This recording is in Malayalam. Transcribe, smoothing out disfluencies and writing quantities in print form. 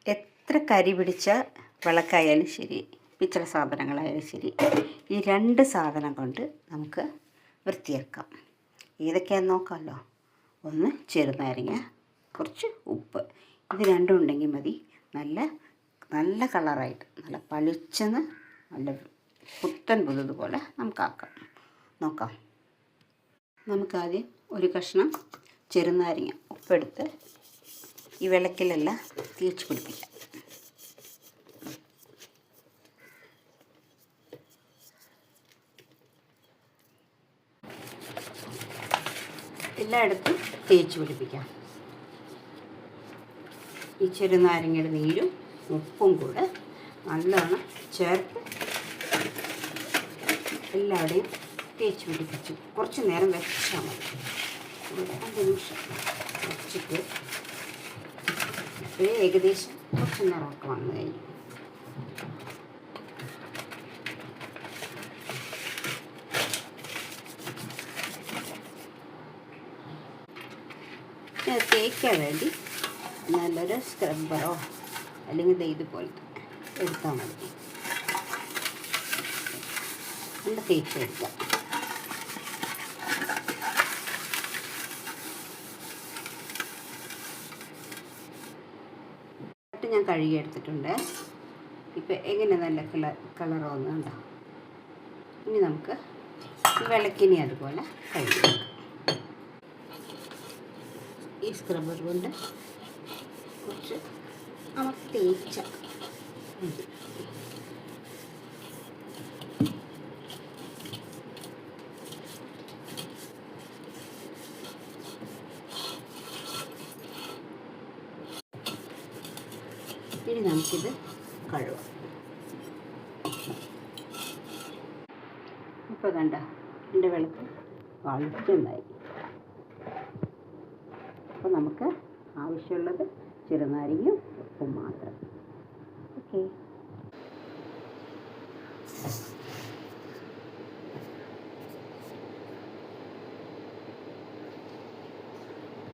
എത്ര കരി പിടിച്ച വിളക്കായാലും ശരി, പിച്ചള സാധനങ്ങളായാലും ശരി, ഈ 2 സാധനം കൊണ്ട് നമുക്ക് വൃത്തിയാക്കാം. ഏതൊക്കെയാണെന്ന് നോക്കാമല്ലോ. ഒന്ന് ചെറുനാരങ്ങ, കുറച്ച് ഉപ്പ്. ഇത് രണ്ടും ഉണ്ടെങ്കിൽ മതി. നല്ല കളറായിട്ട്, നല്ല പളിച്ചെന്ന്, നല്ല പുത്തൻ പുതുതുപോലെ നമുക്കാക്കാം. നോക്കാം. നമുക്കാദ്യം ഒരു കഷ്ണം ചെറുനാരങ്ങ ഉപ്പെടുത്ത് ഈ വിളക്കിലെല്ലാം തേച്ച് പിടിപ്പിക്കാം. എല്ലായിടത്തും തേച്ച് പിടിപ്പിക്കാം. ഈ ചെറുനാരങ്ങയുടെ നീരും ഉപ്പും കൂടെ നല്ലോണം ചേർത്ത് എല്ലാവിടെയും തേച്ച് പിടിപ്പിച്ച് കുറച്ച് നേരം വെച്ചാൽ മതി. 2 നിമിഷം വെച്ചിട്ട് ഏകദേശം കുറച്ച് നേരമൊക്കെ വന്നു കഴിഞ്ഞു. തേക്കാൻ വേണ്ടി നല്ലൊരു സ്ക്രബ്ബറോ അല്ലെങ്കിൽ ഇതുപോലത്തെ എടുത്താൽ മതി. നല്ല തേച്ചെടുക്കാം. ഞാൻ കഴുകിയെടുത്തിട്ടുണ്ട്. ഇപ്പം എങ്ങനെ നല്ല കളർ വന്നുണ്ടോ. ഇനി നമുക്ക് വിളക്കിനി അതുപോലെ കഴുകി ഈ സ്ക്രബ്ബർ കൊണ്ട് കുറച്ച് തേച്ച മതി. ഇനി നമുക്കിത് കഴുകാം. ഇപ്പോൾ കണ്ട എൻ്റെ വിളക്ക് വളർത്തുണ്ടായി. അപ്പോൾ നമുക്ക് ആവശ്യമുള്ളത് ചെറുനാരങ്ങയും ഉപ്പും മാത്രം. ഓക്കെ.